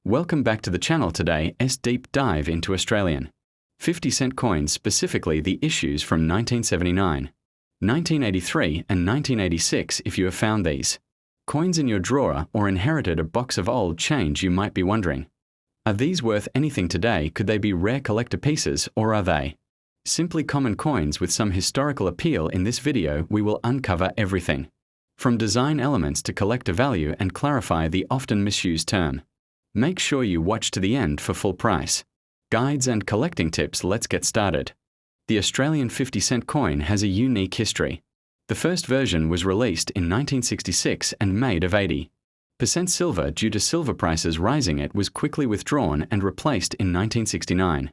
Welcome back to the channel. Today's deep dive into Australian 50-cent coins, specifically the issues from 1979, 1983 and 1986 if you have found these coins in your drawer or inherited a box of old change. You might be wondering, are these worth anything today? Could they be rare collector pieces, or are they simply common coins with some historical appeal? In this video we will uncover everything from design elements to collector value and clarify the often misused term. Make sure you watch to the end for full price guides and collecting tips. Let's get started. The Australian 50-cent coin has a unique history. The first version was released in 1966 and made of 80% silver. Due to silver prices rising, it was quickly withdrawn and replaced in 1969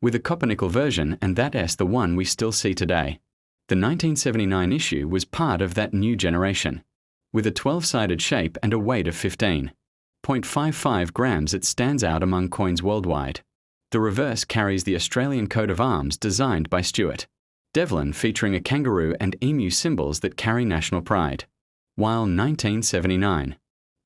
with a copper-nickel version, and that's the one we still see today. The 1979 issue was part of that new generation. With a 12-sided shape and a weight of 15.55 grams, it stands out among coins worldwide. The reverse carries the Australian coat of arms designed by Stuart Devlin, featuring a kangaroo and emu symbols that carry national pride. While 1979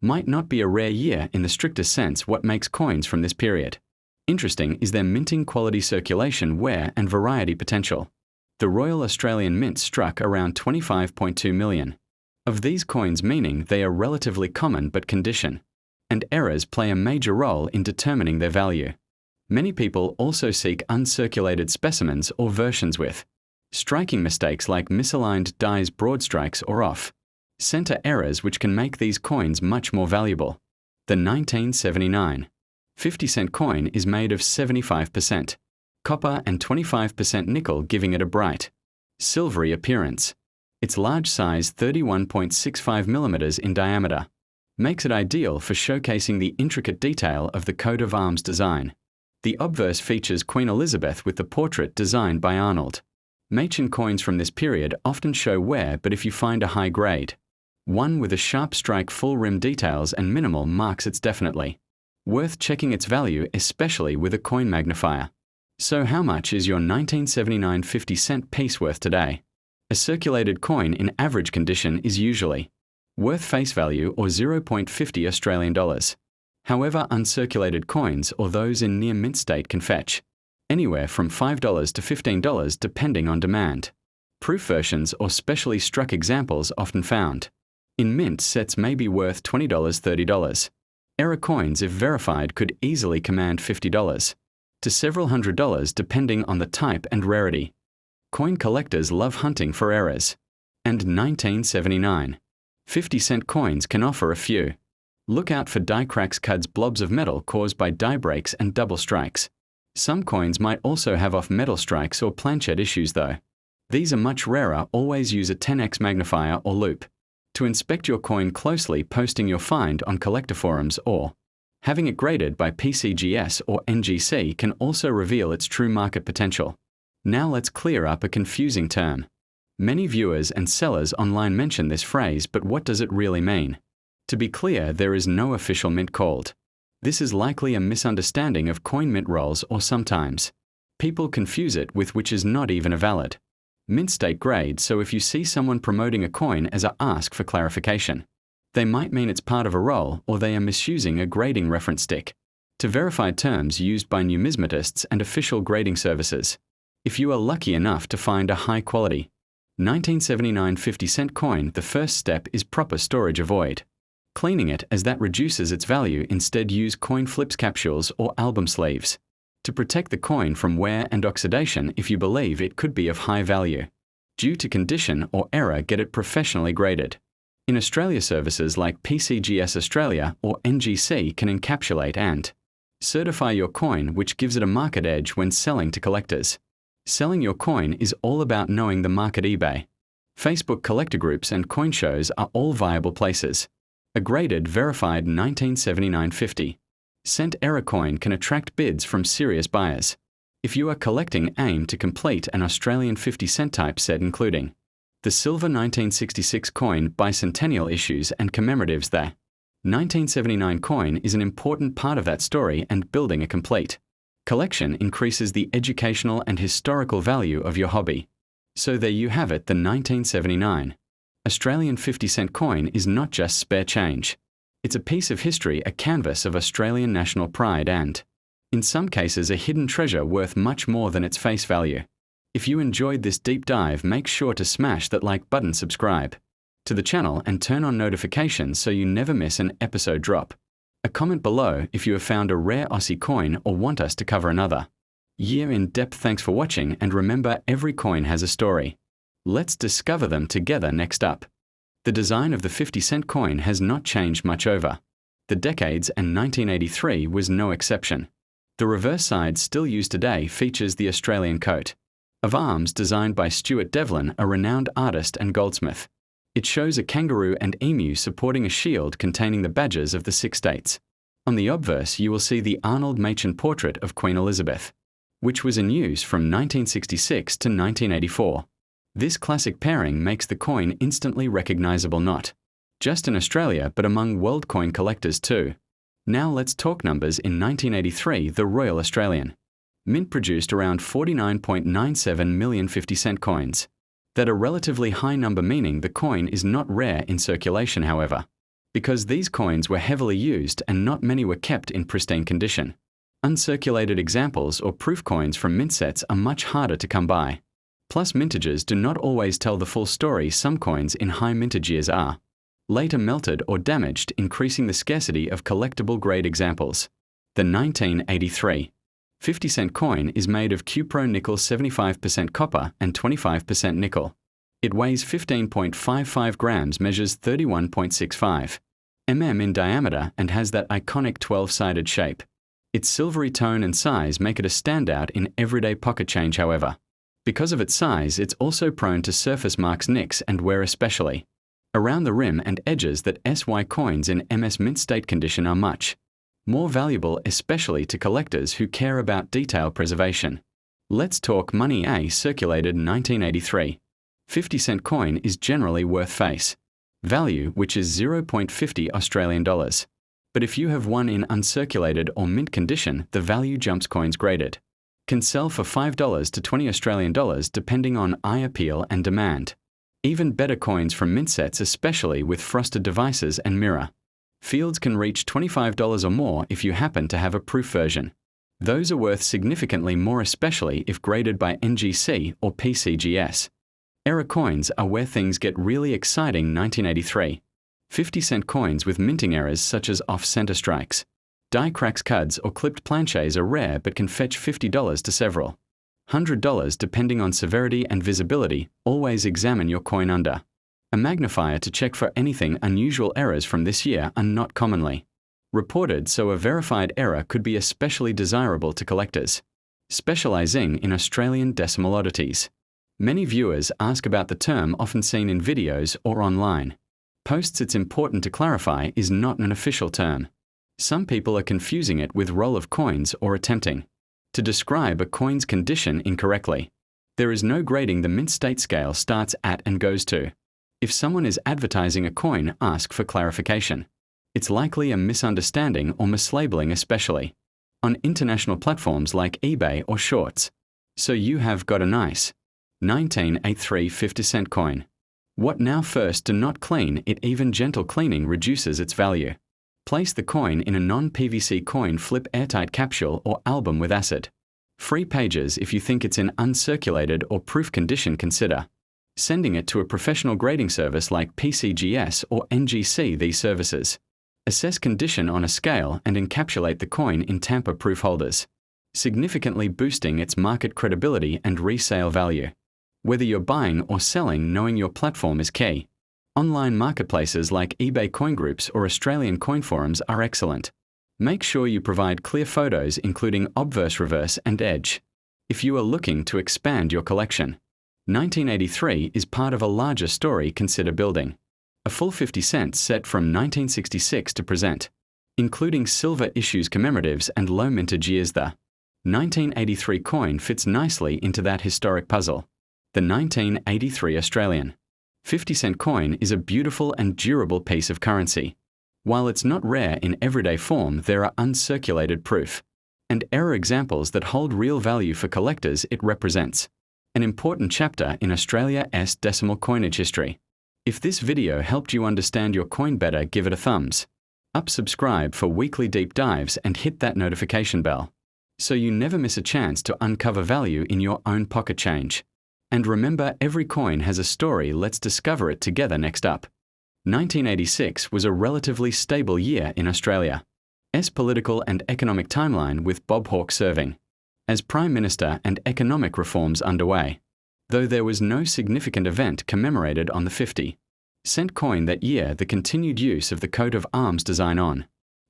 might not be a rare year in the strictest sense, what makes coins from this period interesting is their minting quality, circulation, wear, and variety potential. The Royal Australian Mint struck around 25.2 million of these coins, meaning they are relatively common, but condition and errors play a major role in determining their value. Many people also seek uncirculated specimens or versions with striking mistakes like misaligned dies, broad strikes, or off-center errors, which can make these coins much more valuable. The 1979 50-cent coin is made of 75% copper and 25% nickel, giving it a bright, silvery appearance. Its large size, 31.65 millimeters in diameter, makes it ideal for showcasing the intricate detail of the coat of arms design. The obverse features Queen Elizabeth with the portrait designed by Arnold. Machen coins from this period often show wear, but if you find a high-grade one with a sharp strike, full rim details, and minimal marks, it's definitely worth checking its value, especially with a coin magnifier. So how much is your 1979 50-cent piece worth today? A circulated coin in average condition is usually worth face value or 0.50 Australian dollars. However, uncirculated coins or those in near mint state can fetch anywhere from $5 to $15 depending on demand. Proof versions or specially struck examples often found in mint sets may be worth $20, $30. Error coins, if verified, could easily command $50 to several $100 depending on the type and rarity. Coin collectors love hunting for errors, and 1979 50-cent coins can offer a few. Look out for die cracks, cuts, blobs of metal caused by die breaks, and double strikes. Some coins might also have off-metal strikes or planchet issues though. These are much rarer. Always use a 10x magnifier or loupe to inspect your coin closely. Posting your find on collector forums or having it graded by PCGS or NGC can also reveal its true market potential. Now let's clear up a confusing term. Many viewers and sellers online mention this phrase, but what does it really mean? To be clear, there is no official mint called. This is likely a misunderstanding of coin mint rolls, or sometimes people confuse it with which is not even a valid mint state grade. So if you see someone promoting a coin as a ask for clarification, they might mean it's part of a roll, or they are misusing a grading reference. Stick to verified terms used by numismatists and official grading services. If you are lucky enough to find a high-quality 1979 50-cent coin, the first step is proper storage. Avoid cleaning it, as that reduces its value. Instead, use coin flips, capsules, or album sleeves to protect the coin from wear and oxidation. If you believe it could be of high value due to condition or error, get it professionally graded. In Australia, services like PCGS Australia or NGC can encapsulate and certify your coin, which gives it a market edge when selling to collectors. Selling your coin is all about knowing the market. eBay, Facebook collector groups, and coin shows are all viable places. A graded, verified 1979 50-cent error coin can attract bids from serious buyers. If you are collecting, aim to complete an Australian 50-cent type set, including the silver 1966 coin, bicentennial issues, and commemoratives. The 1979 coin is an important part of that story, and building a complete collection increases the educational and historical value of your hobby. So there you have it. The 1979 Australian 50-cent coin is not just spare change. It's a piece of history, a canvas of Australian national pride and, in some cases, a hidden treasure worth much more than its face value. If you enjoyed this deep dive, make sure to smash that like button, subscribe to the channel and turn on notifications so you never miss an episode drop. A comment below if you have found a rare Aussie coin or want us to cover another year in depth. Thanks for watching, and remember, every coin has a story. Let's discover them together. Next up, the design of the 50-cent coin has not changed much over the decades, and 1983 was no exception. The reverse side, still used today, features the Australian coat of arms designed by Stuart Devlin, a renowned artist and goldsmith. It shows a kangaroo and emu supporting a shield containing the badges of the 6 states. On the obverse, you will see the Arnold Machin portrait of Queen Elizabeth, which was in use from 1966 to 1984. This classic pairing makes the coin instantly recognizable, not just in Australia but among world coin collectors too. Now let's talk numbers. In 1983, the Royal Australian Mint produced around 49.97 million 50-cent coins. That a relatively high number, meaning the coin is not rare in circulation, however, because these coins were heavily used and not many were kept in pristine condition. Uncirculated examples or proof coins from mint sets are much harder to come by. Plus, mintages do not always tell the full story. Some coins in high mintage years are later melted or damaged, increasing the scarcity of collectible grade examples. The 1983 50-cent coin is made of Cupro nickel, 75% copper and 25% nickel. It weighs 15.55 grams, measures 31.65 mm in diameter, and has that iconic 12-sided shape. Its silvery tone and size make it a standout in everyday pocket change, however. Because of its size, it's also prone to surface marks, nicks, and wear, especially around the rim and edges. That SY coins in MS mint state condition are much more valuable, especially to collectors who care about detail preservation. Let's talk money. A circulated 1983 50-cent coin is generally worth face value, which is 0.50 Australian dollars. But if you have one in uncirculated or mint condition, the value jumps. Coins graded can sell for $5 to 20 Australian dollars depending on eye appeal and demand. Even better coins from mint sets, especially with frosted devices and mirror fields, can reach $25 or more if you happen to have a proof version. Those are worth significantly more, especially if graded by NGC or PCGS. Error coins are where things get really exciting. 1983 50-cent coins with minting errors such as off-center strikes, die cracks, cuds, or clipped planches are rare but can fetch $50 to several $100 depending on severity and visibility. Always examine your coin under a magnifier to check for anything unusual. Errors from this year are not commonly reported, so a verified error could be especially desirable to collectors specializing in Australian decimal oddities. Many viewers ask about the term, often seen in videos or online posts. It's important to clarify, is not an official term. Some people are confusing it with roll of coins or attempting to describe a coin's condition incorrectly. There is no grading the mint state scale starts at and goes to. If someone is advertising a coin, ask for clarification. It's likely a misunderstanding or mislabeling, especially on international platforms like eBay or Shorts. So you have got a nice 1983 50-cent coin. What now? First, do not clean it. Even gentle cleaning reduces its value. Place the coin in a non-PVC coin flip airtight capsule or album with acid-free pages. If you think it's in uncirculated or proof condition, consider sending it to a professional grading service like PCGS or NGC. These services assess condition on a scale and encapsulate the coin in tamper-proof holders, significantly boosting its market credibility and resale value. Whether you're buying or selling, knowing your platform is key. Online marketplaces like eBay coin groups or Australian coin forums are excellent. Make sure you provide clear photos including obverse, reverse, and edge. If you are looking to expand your collection, 1983 is part of a larger story. Consider building a full 50-cent set from 1966 to present, including silver issues, commemoratives, and low mintage years. The 1983 coin fits nicely into that historic puzzle. The 1983 Australian 50-cent coin is a beautiful and durable piece of currency. While it's not rare in everyday form, there are uncirculated proof and error examples that hold real value for collectors. It represents an important chapter in Australia's decimal coinage history. If this video helped you understand your coin better, give it a thumbs Subscribe for weekly deep dives and hit that notification bell, so you never miss a chance to uncover value in your own pocket change. And remember, every coin has a story. Let's discover it together next up. 1986 was a relatively stable year in Australia's political and economic timeline, with Bob Hawke serving as Prime Minister and economic reforms underway, though there was no significant event commemorated on the 50-cent coin that year. The continued use of the coat of arms design on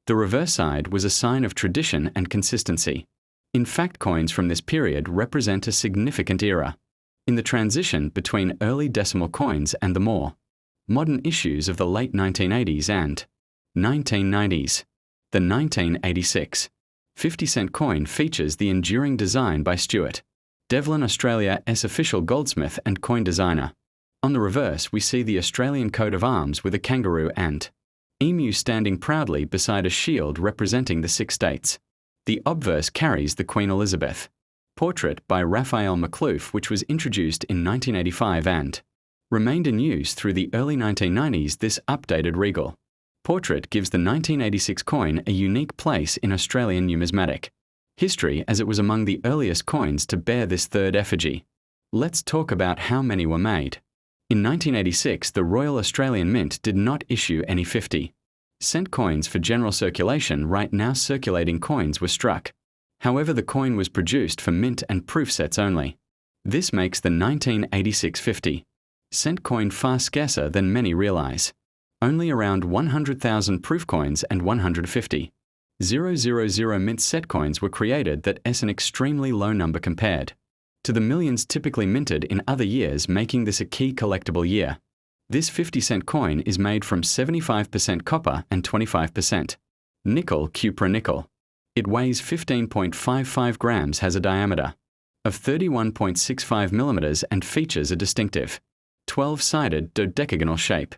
the reverse side was a sign of tradition and consistency. In fact, coins from this period represent a significant era in the transition between early decimal coins and the more modern issues of the late 1980s and 1990s. The 1986 50-cent coin features the enduring design by Stuart Devlin, Australia's official goldsmith and coin designer. On the reverse, we see the Australian coat of arms with a kangaroo and emu standing proudly beside a shield representing the 6 states. The obverse carries the Queen Elizabeth portrait by Raphael McLoof, which was introduced in 1985 and remained in use through the early 1990s. This updated regal portrait gives the 1986 coin a unique place in Australian numismatic history, as it was among the earliest coins to bear this third effigy. Let's talk about how many were made. In 1986, the Royal Australian Mint did not issue any 50-cent coins for general circulation. Right now, circulating coins were struck. However, the coin was produced for mint and proof sets only. This makes the 1986 50-cent coin far scarcer than many realize. Only around 100,000 proof coins and 150,000 mint set coins were created. That is an extremely low number compared to the millions typically minted in other years, making this a key collectible year. This 50-cent coin is made from 75% copper and 25% nickel, cupronickel. It weighs 15.55 grams, has a diameter of 31.65 millimeters, and features a distinctive 12-sided dodecagonal shape.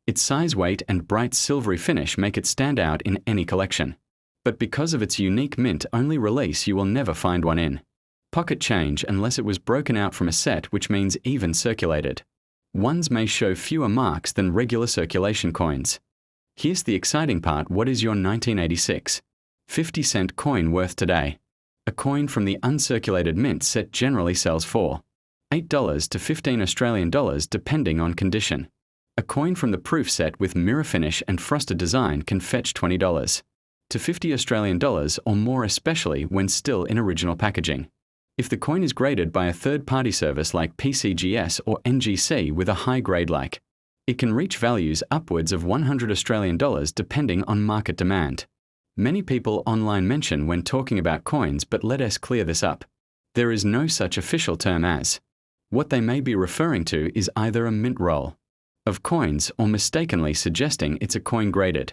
Its size, weight, and bright silvery finish make it stand out in any collection. But because of its unique mint-only release, you will never find one in pocket change unless it was broken out from a set, which means even circulated ones may show fewer marks than regular circulation coins. Here's the exciting part. What is your 1986 50-cent coin worth today? A coin from the uncirculated mint set generally sells for $8 to $15 Australian dollars depending on condition. A coin from the proof set with mirror finish and frosted design can fetch $20 to $50 Australian dollars or more, especially when still in original packaging. If the coin is graded by a third-party service like PCGS or NGC with a high grade like, it can reach values upwards of $100 Australian dollars depending on market demand. Many people online mention when talking about coins, but let us clear this up. There is no such official term as. What they may be referring to is either a mint roll of coins or mistakenly suggesting it's a coin graded.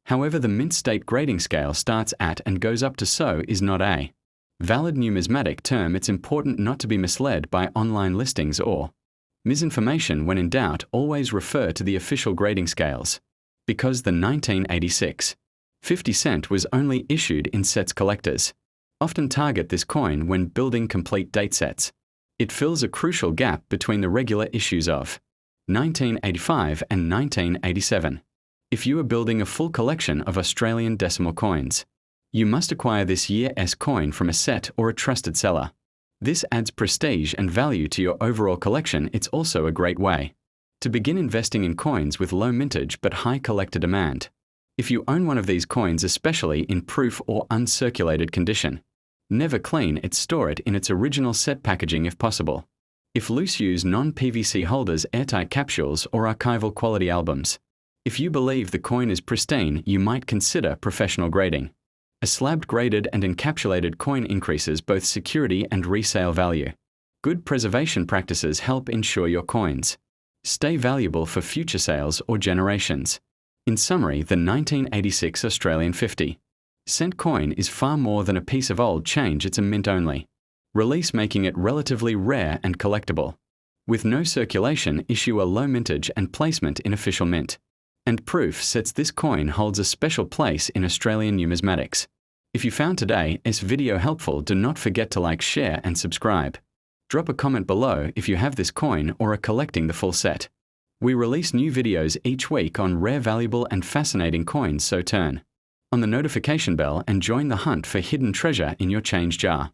However, the mint state grading scale starts at and goes up to, so is not a valid numismatic term. It's important not to be misled by online listings or misinformation. When in doubt, always refer to the official grading scales. Because the 1986 50-cent was only issued in sets, collectors often target this coin when building complete date sets. It fills a crucial gap between the regular issues of 1985 and 1987. If you are building a full collection of Australian decimal coins, you must acquire this year's coin from a set or a trusted seller. This adds prestige and value to your overall collection. It's also a great way to begin investing in coins with low mintage but high collector demand. If you own one of these coins, especially in proof or uncirculated condition, never clean it. Store it in its original set packaging if possible. If loose, use non-PVC holders, airtight capsules, or archival quality albums. If you believe the coin is pristine, you might consider professional grading. A slabbed, graded, and encapsulated coin increases both security and resale value. Good preservation practices help ensure your coins stay valuable for future sales or generations. In summary, the 1986 Australian 50-cent coin is far more than a piece of old change. It's a mint-only release, making it relatively rare and collectible. With no circulation, issue, a low mintage, and placement in official mint and proof sets, this coin holds a special place in Australian numismatics. If you found today's video helpful, do not forget to like, share, and subscribe. Drop a comment below if you have this coin or are collecting the full set. We release new videos each week on rare, valuable and fascinating coins, so turn on the notification bell and join the hunt for hidden treasure in your change jar.